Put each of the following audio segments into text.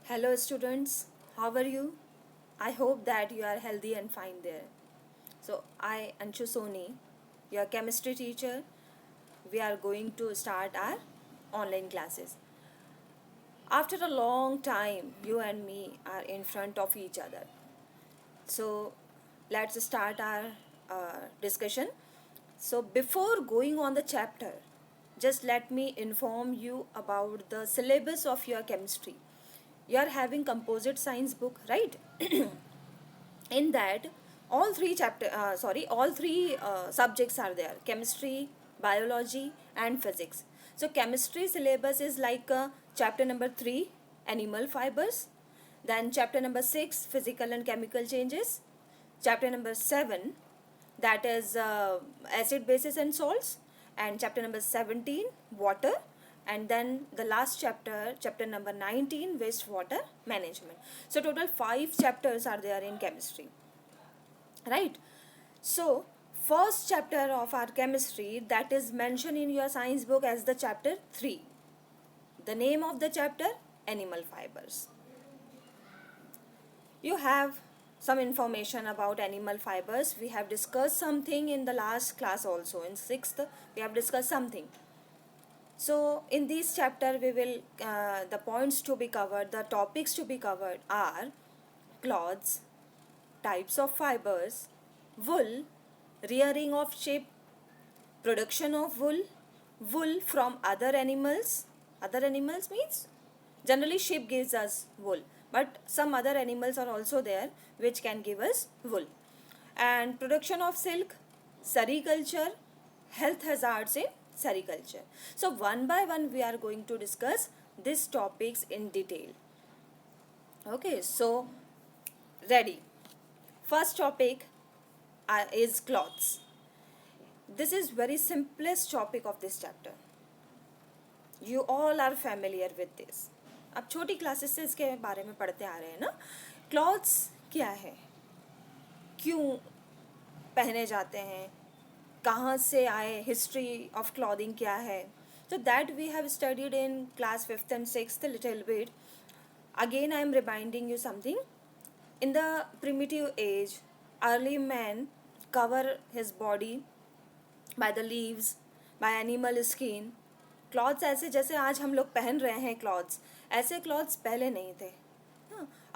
Hello students, how are you? I hope that you are healthy and fine there. So I, Anshu Soni, your chemistry teacher, we are going to start our online classes. After a long time, you and me are in front of each other. So let's start our discussion. So before going on the chapter, just let me inform you about the syllabus of your chemistry. You are having composite science book, right? In that all three subjects are there: chemistry, biology and physics. So chemistry syllabus is like chapter number 3, animal fibers, then chapter number 6, physical and chemical changes, chapter number 7, that is acid bases and salts, and chapter number 17, water, and then the last chapter, chapter number 19, wastewater management. So total 5 chapters are there in chemistry, right? So first chapter of our chemistry, that is mentioned in your science book as the chapter 3. The name of the chapter: animal fibers. You have some information about animal fibers. We have discussed something in the last class also. In 6th, we have discussed something. So in this chapter, we will the points to be covered, the topics to be covered are cloths, types of fibers, wool, rearing of sheep, production of wool, wool from other animals. Other animals means generally sheep gives us wool, but some other animals are also there which can give us wool. And production of silk, sericulture, health hazards in sericulture. So one by one we are going to discuss these topics in detail. Okay, so ready. First topic is cloths. This is very simplest topic of this chapter. You all are familiar with this. अब छोटी classes से इसके बारे में पढ़ते आ रहे हैं ना. क्लॉथ्स क्या है, क्यों पहने जाते हैं, कहाँ से आए, हिस्ट्री ऑफ क्लॉथिंग क्या है. So that we have studied in class 5th and 6th a little bit. Again I am reminding you something. In the primitive age, early man cover his body by the leaves, by animal skin. Clothes ऐसे जैसे आज हम लोग पहन रहे हैं clothes, ऐसे clothes पहले नहीं थे.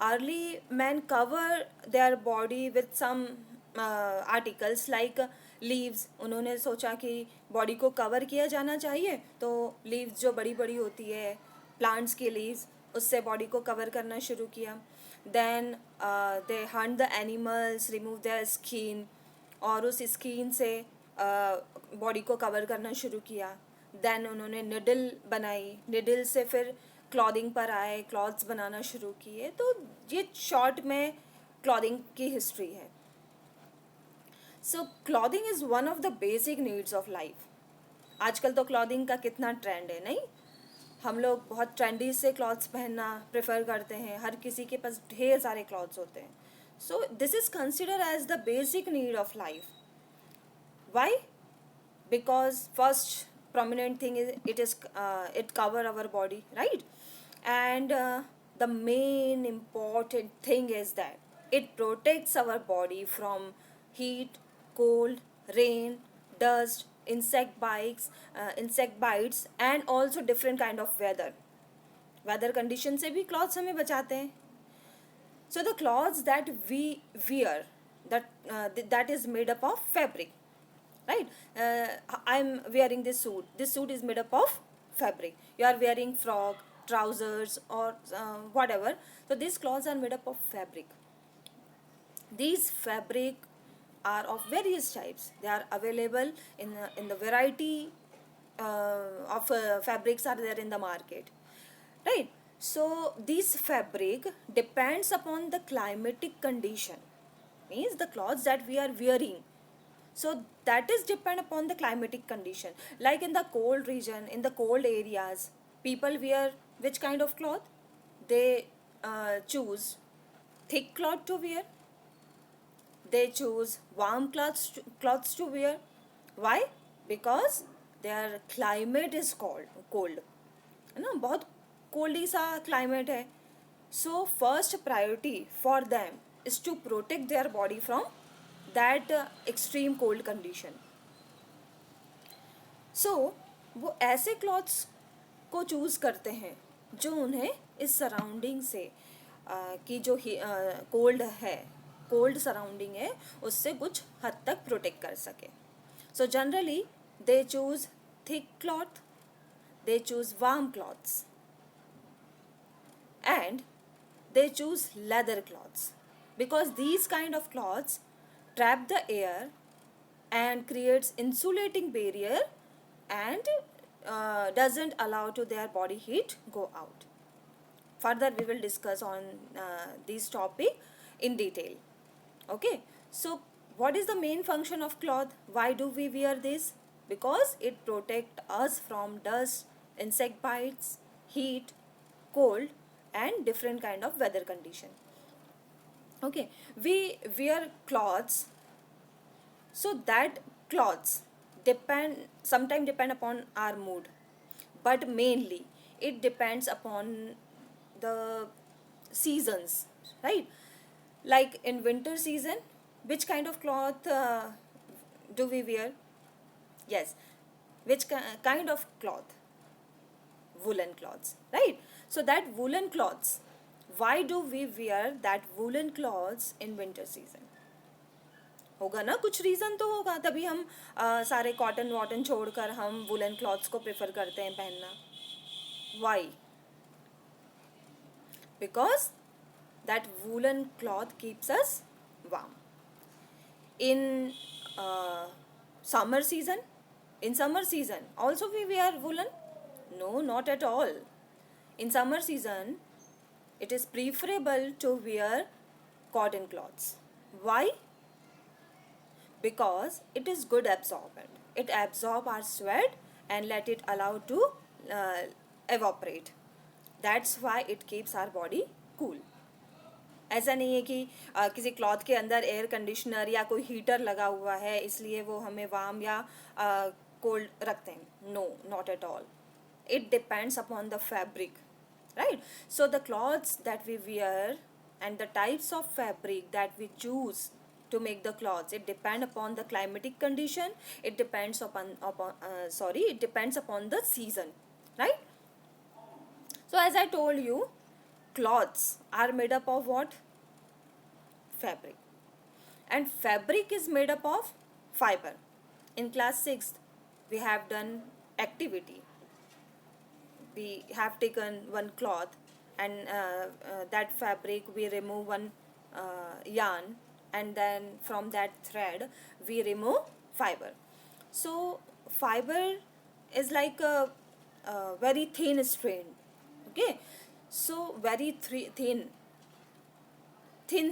Early man cover their body with some articles like leaves. उन्होंने सोचा कि बॉडी को कवर किया जाना चाहिए, तो लीव्स जो बड़ी बड़ी होती है प्लांट्स की लीव्स, उससे बॉडी को कवर करना शुरू किया. Then they hunt the animals, remove their skin, और उस स्किन से बॉडी को कवर करना शुरू किया. देन उन्होंने निडल बनाई, निडल से फिर क्लॉथिंग पर आए, क्लॉथ्स बनाना शुरू किए. तो ये शॉर्ट में क्लॉथिंग की हिस्ट्री है. So clothing is one of the basic needs of life. आजकल तो क्लॉथिंग का कितना ट्रेंड है, नहीं? हम लोग बहुत ट्रेंडी से क्लॉथ्स पहनना प्रेफर करते हैं. हर किसी के पास ढेर सारे क्लॉथ्स होते हैं. So this is consider as the basic need of life. Why? Because first prominent thing is it cover our body, right? And the main important thing is that it protects our body from heat, cold, rain, dust, insect bites and also different kind of weather condition से भी clothes हमें बचाते हैं. So the clothes that we wear, that is made up of fabric, right? I'm wearing this suit is made up of fabric. You are wearing frock, trousers, or whatever. So these clothes are made up of fabric. These fabric are of various types. They are available in the variety of fabrics are there in the market, right? So this fabric depends upon the climatic condition, means the clothes that we are wearing. So that is depend upon the climatic condition. Like in the cold region, in the cold areas, people wear which kind of cloth? They choose thick cloth to wear. They choose warm clothes to wear. Why? Because their climate is cold. है ना, बहुत कोल्डी सा climate है. So first priority for them is to protect their body from that extreme cold condition. So वो ऐसे clothes को choose करते हैं जो उन्हें इस सराउंडिंग से कि जो कोल्ड है, कोल्ड सराउंडिंग है, उससे कुछ हद तक प्रोटेक्ट कर सके. So generally they choose thick cloth, they choose warm cloths, and they choose leather cloths because these kind of cloths trap the air and creates insulating barrier and doesn't allow to their body heat go out. Further we will discuss on this topic in detail. Okay, so what is the main function of cloth? Why do we wear this? Because it protects us from dust, insect bites, heat, cold, and different kind of weather condition. Okay, we wear clothes, so that clothes sometimes depend upon our mood, but mainly it depends upon the seasons, right? Like in winter season, which kind of cloth do we wear? Yes, which kind of cloth? Woolen cloths, right? So that woolen cloths, why do we wear that woolen cloths in winter season? होगा ना, कुछ reason तो होगा, तभी हम सारे cotton Wharton छोड़कर हम वुलन क्लॉथ्स को प्रेफर करते हैं पहनना. Why? Because that woolen cloth keeps us warm. In summer season, also we wear woolen? No, not at all. In summer season, it is preferable to wear cotton cloths. Why? Because it is good absorbent. It absorb our sweat and let it allow to evaporate. That's why it keeps our body cool. ऐसा नहीं है कि किसी cloth के अंदर air conditioner या कोई heater लगा हुआ है इसलिए वो हमें वार्म या कोल्ड रखते हैं. No, not at all. It depends upon the fabric, right? So the clothes that we wear and the types of fabric that we choose to make the clothes, it depend upon the climatic condition, it depends it depends upon the season, right? So as I told you, cloths are made up of what? Fabric. And fabric is made up of fiber. In class 6th we have done activity. We have taken one cloth and that fabric we remove one yarn, and then from that thread we remove fiber. So fiber is like a very thin strand. Okay, so very thin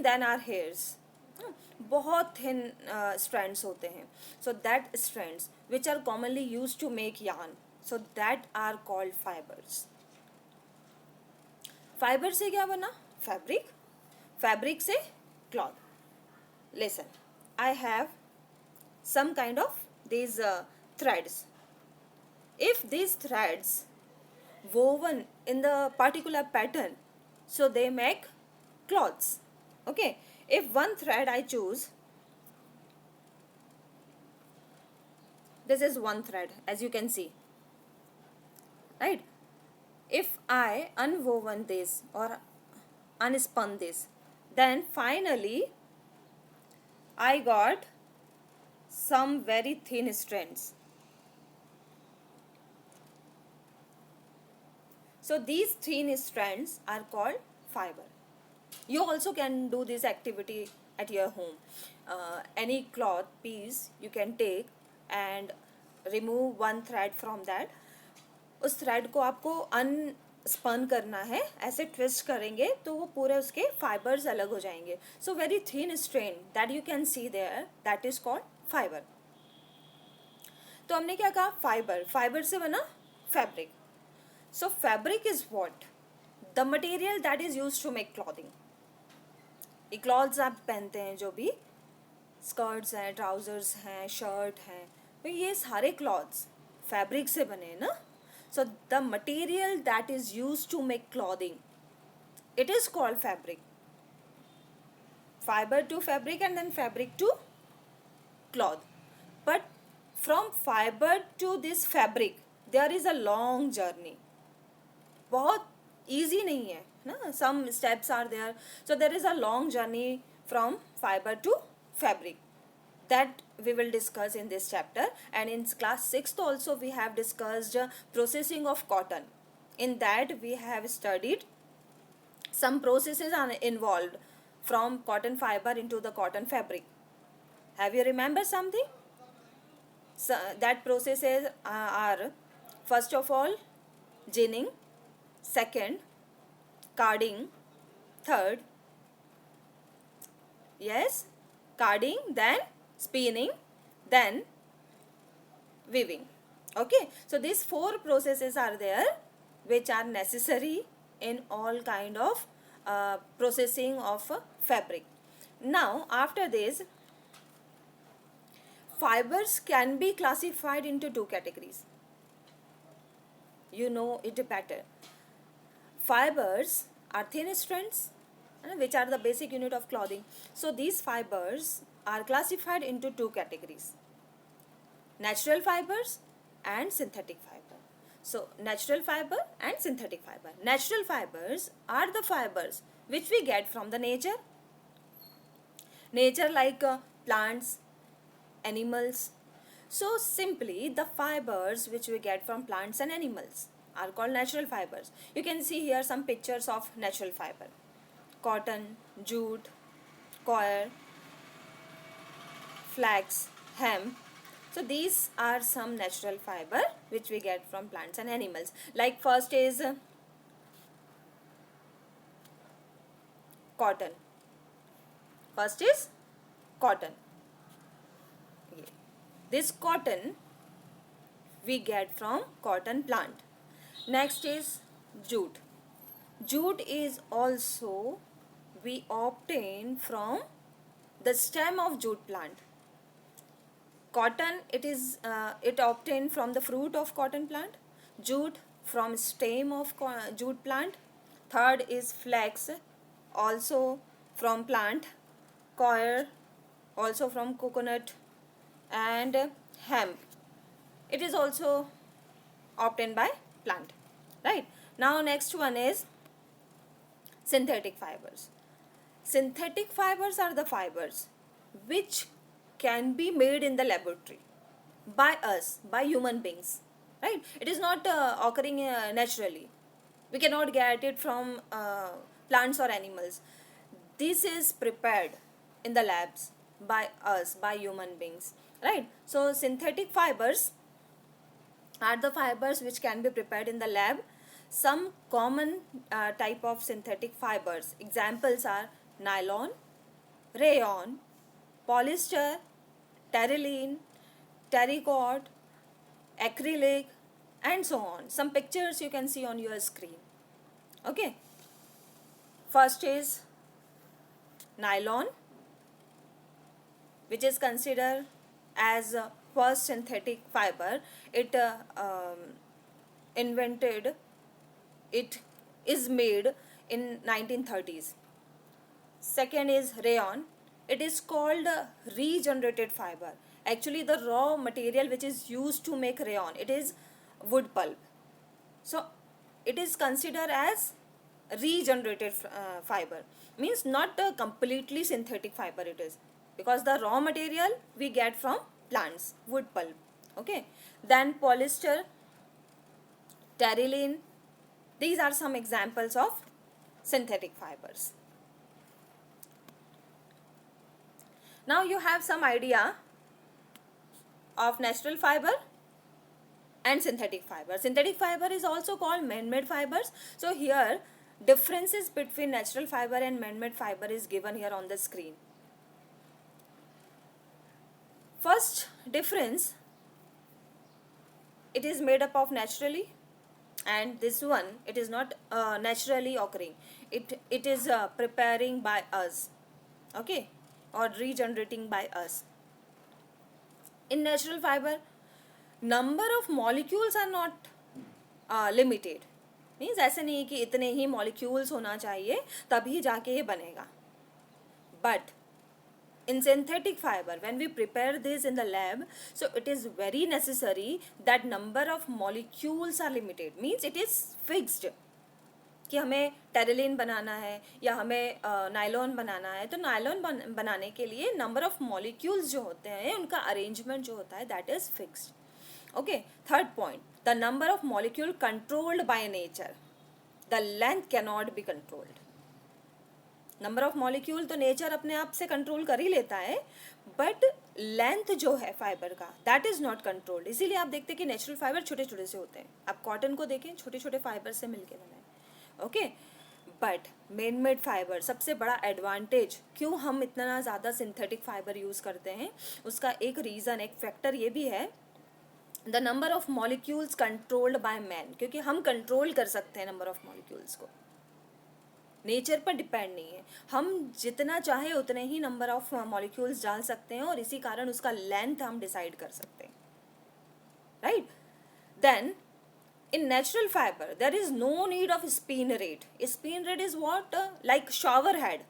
than our hairs. बहुत thin strands होते हैं. So that strands which are commonly used to make yarn, so that are called fibers. Fibre से क्या बना? Fabric. Fabric से cloth. Listen, I have some kind of these threads. If these threads woven in the particular pattern, so they make cloths. Okay, if one thread I choose, this is one thread as you can see, right? If I unwoven this or unspun this, then finally I got some very thin strands. So these thin strands are called fiber. You also can do this activity at your home. Any cloth piece you can take and remove one thread from that. उस thread को आपको अनस्पन करना है, ऐसे twist करेंगे तो वो पूरे उसके फाइबर्स अलग हो जाएंगे. So very thin strain that you can see there, that is called fibre. तो हमने क्या कहा? फाइबर. फाइबर से बना fabric. So fabric is what? The material that is used to make clothing. ये क्लॉथ्स आप पहनते हैं, जो भी स्कर्ट्स हैं, ट्राउजर्स हैं, शर्ट हैं, तो ये सारे क्लॉथ्स फैब्रिक से बने हैं ना. So the material that is used to make clothing, it is called fabric. Fiber to fabric and then fabric to cloth. But from fiber to this fabric there is a long journey. बहुत easy नहीं है ना, some steps are there. So there is a long journey from fiber to fabric that we will discuss in this chapter. And in class 6th also we have discussed processing of cotton. In that we have studied some processes are involved from cotton fiber into the cotton fabric. Have you remember something? So that processes are, first of all, ginning, second, carding, third, yes, carding, then spinning, then weaving. Okay, so these 4 processes are there which are necessary in all kind of processing of fabric. Now after this, fibers can be classified into 2 categories. You know it better. Fibers are thin strands, which are the basic unit of clothing. So these fibers are classified into 2 categories: natural fibers and synthetic fiber. So natural fiber and synthetic fiber. Natural fibers are the fibers which we get from the nature. Nature like plants, animals. So simply the fibers which we get from plants and animals are called natural fibers. You can see here some pictures of natural fiber: cotton, jute, coir, flax, hemp. So these are some natural fiber which we get from plants and animals. Like first is cotton. First is cotton. This cotton we get from cotton plant. Next is jute. Jute is also we obtain from the stem of jute plant. Cotton, it obtained from the fruit of cotton plant. Jute from stem of jute plant. Third is flax, also from plant. Coir, also from coconut. And hemp, it is also obtained by plant. Right. Now next one is synthetic fibers. Synthetic fibers are the fibers which can be made in the laboratory by us, by human beings. Right. It is not occurring naturally. We cannot get it from plants or animals. This is prepared in the labs by us, by human beings. Right. So synthetic fibers are the fibers which can be prepared in the lab. Some common type of synthetic fibers, examples are nylon, rayon, polyester, terylene, terracotta, acrylic, and so on. Some pictures you can see on your screen. Okay. First is nylon, which is considered as first synthetic fiber. It is made in 1930s. Second is rayon. It is called regenerated fiber. Actually the raw material which is used to make rayon, it is wood pulp. So it is considered as regenerated fiber. Means not a completely synthetic fiber it is, because the raw material we get from plants, wood pulp. Okay. Then polyester, terylene, these are some examples of synthetic fibers. Now you have some idea of natural fiber and synthetic fiber. Synthetic fiber is also called man-made fibers. So here differences between natural fiber and man-made fiber is given here on the screen. First difference, it is made up of naturally, and this one it is not naturally occurring. It is preparing by us, okay, or regenerating by us. In natural fiber, number of molecules are not limited. Means ऐसे नहीं कि इतने ही molecules होना चाहिए तभी जाके ये बनेगा. But in synthetic fiber, when we prepare this in the lab, so it is very necessary that number of molecules are limited, means it is fixed. कि हमें टेरिलिन बनाना है या हमें नायलॉन बनाना है, तो नायलॉन बनाने के लिए नंबर ऑफ मॉलिक्यूल्स जो होते हैं उनका अरेंजमेंट जो होता है that is fixed. Okay. Third point, the number of molecule controlled by nature, the length cannot be controlled. Number of molecule तो नेचर अपने आप से कंट्रोल कर ही लेता है, बट लेंथ जो है फाइबर का दैट इज़ नॉट कंट्रोल्ड. इसीलिए आप देखते हैं कि नेचुरल फाइबर छोटे छोटे से होते हैं. आप कॉटन को देखें, छोटे छोटे फाइबर से मिलके बना है. Okay. But man made fibre सबसे बड़ा एडवांटेज, क्यों हम इतना ज़्यादा सिंथेटिक फाइबर यूज़ करते हैं, उसका एक रीज़न, एक फैक्टर ये भी है, the number of molecules controlled by man. क्योंकि हम कंट्रोल कर सकते हैं नंबर ऑफ मॉलिक्यूल्स को, नेचर पर डिपेंड नहीं है. हम जितना चाहे उतने ही नंबर ऑफ मॉलिक्यूल्स डाल सकते हैं और इसी कारण उसका लेंथ हम डिसाइड कर सकते हैं. Right. Then in natural fiber there is no need of spin rate. Spin rate is what, like shower head.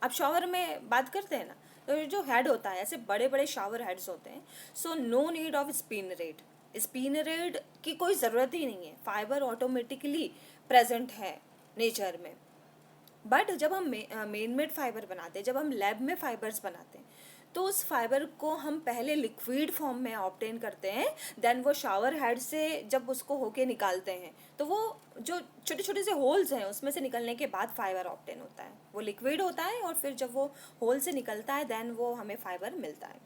अब shower में बात करते हैं ना, तो जो head होता है ऐसे बड़े बड़े shower heads होते हैं. So no need of spin rate. spin rate की कोई ज़रूरत ही नहीं है, फाइबर ऑटोमेटिकली प्रेजेंट है नेचर में. बट जब हम मेन मेड फाइबर बनाते हैं, जब हम लैब में फाइबर्स बनाते हैं, तो उस फाइबर को हम पहले लिक्विड फॉर्म में ऑब्टेन करते हैं. देन वो शावर हेड से जब उसको होके निकालते हैं, तो वो जो छोटे छोटे से होल्स हैं उसमें से निकलने के बाद फाइबर ऑब्टेन होता है. वो लिक्विड होता है और फिर जब वो होल से निकलता है देन वो हमें फाइबर मिलता है.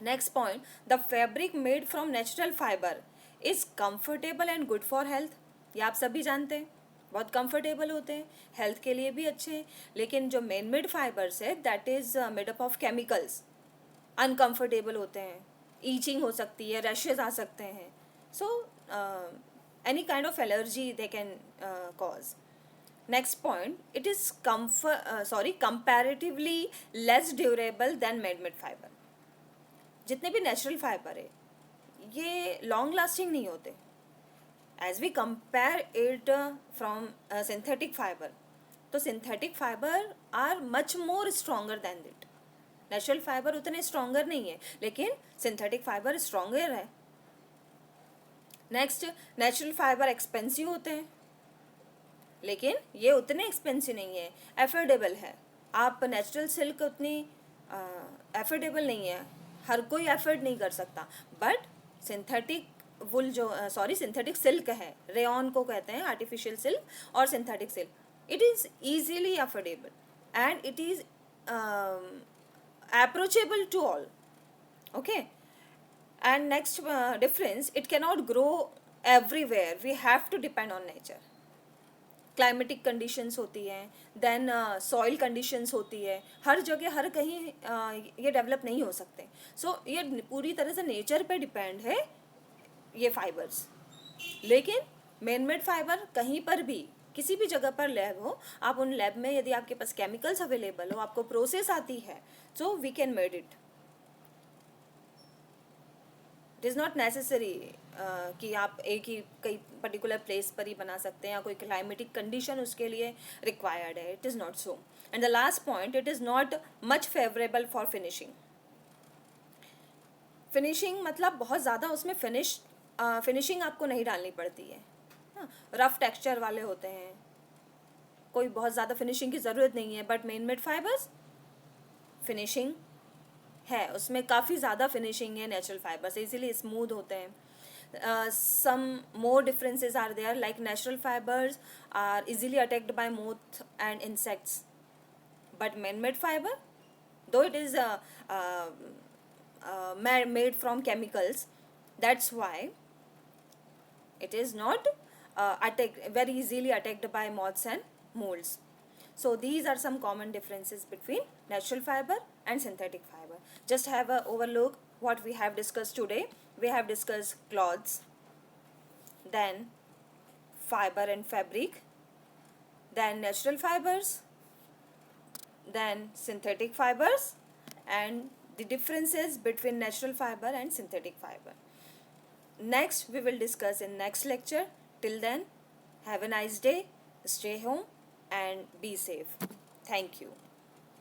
Next point, the fabric made from natural fibre is comfortable and good for health. ये आप सभी जानते हैं, बहुत कंफर्टेबल होते हैं, हेल्थ के लिए भी अच्छे हैं. लेकिन जो मेन मेड फाइबर्स है that is made up of chemicals, uncomfortable होते हैं, ईचिंग हो सकती है, रैशेज आ सकते हैं. So any kind of allergy they can cause. Next point, it is comparatively less durable than made fibre. जितने भी नेचुरल फाइबर है ये लॉन्ग लास्टिंग नहीं होते. As we compare it from synthetic fiber, तो synthetic fiber are much more stronger than it. Natural fiber उतने stronger नहीं है, लेकिन synthetic fiber stronger है. Next, natural fiber expensive होते हैं, लेकिन ये उतने expensive नहीं है, affordable है. आप natural silk उतनी affordable नहीं है, हर कोई afford नहीं कर सकता. But synthetic वुल जो सिंथेटिक सिल्क है, रेयन को कहते हैं, आर्टिफिशियल सिल्क और synthetic silk, it is easily affordable and it is approachable to all. Okay. And next difference, it cannot grow everywhere, we have to depend on nature. Climatic conditions होती हैं, then soil conditions होती है, हर जगह हर कहीं ये develop नहीं हो सकते. सो ये पूरी तरह से नेचर पे डिपेंड है ये फाइबर्स. लेकिन मेन मेड फाइबर कहीं पर भी किसी भी जगह पर लैब हो, आप उन लैब में यदि आपके पास केमिकल्स अवेलेबल हो, आपको प्रोसेस आती है, so we can made it. It is not necessary कि आप एक ही कई पर्टिकुलर प्लेस पर ही बना सकते हैं या कोई क्लाइमेटिक कंडीशन उसके लिए रिक्वायर्ड है. It is not so. And the last point, it is not much favourable for finishing. Finishing मतलब बहुत ज़्यादा उसमें फिनिशिंग आपको नहीं डालनी पड़ती है. रफ टेक्सचर वाले होते हैं, कोई बहुत ज़्यादा फिनिशिंग की ज़रूरत नहीं है. But man made fibres finishing है, उसमें काफ़ी ज़्यादा फिनिशिंग है नेचुरल फाइबर से, इसीलिए स्मूथ होते हैं. Some more differences are there, like natural fibres are easily attacked by moth and insects. But man made fibre, though it is made from chemicals, that's why it is not very easily attacked by moths and molds. So these are some common differences between natural fiber and synthetic fiber. Just have a overlook what we have discussed today. We have discussed cloths, then fiber and fabric, then natural fibers, then synthetic fibers, and the differences between natural fiber and synthetic fiber. Next we will discuss in next lecture. Till then, Have a nice day, stay home and be safe. Thank you.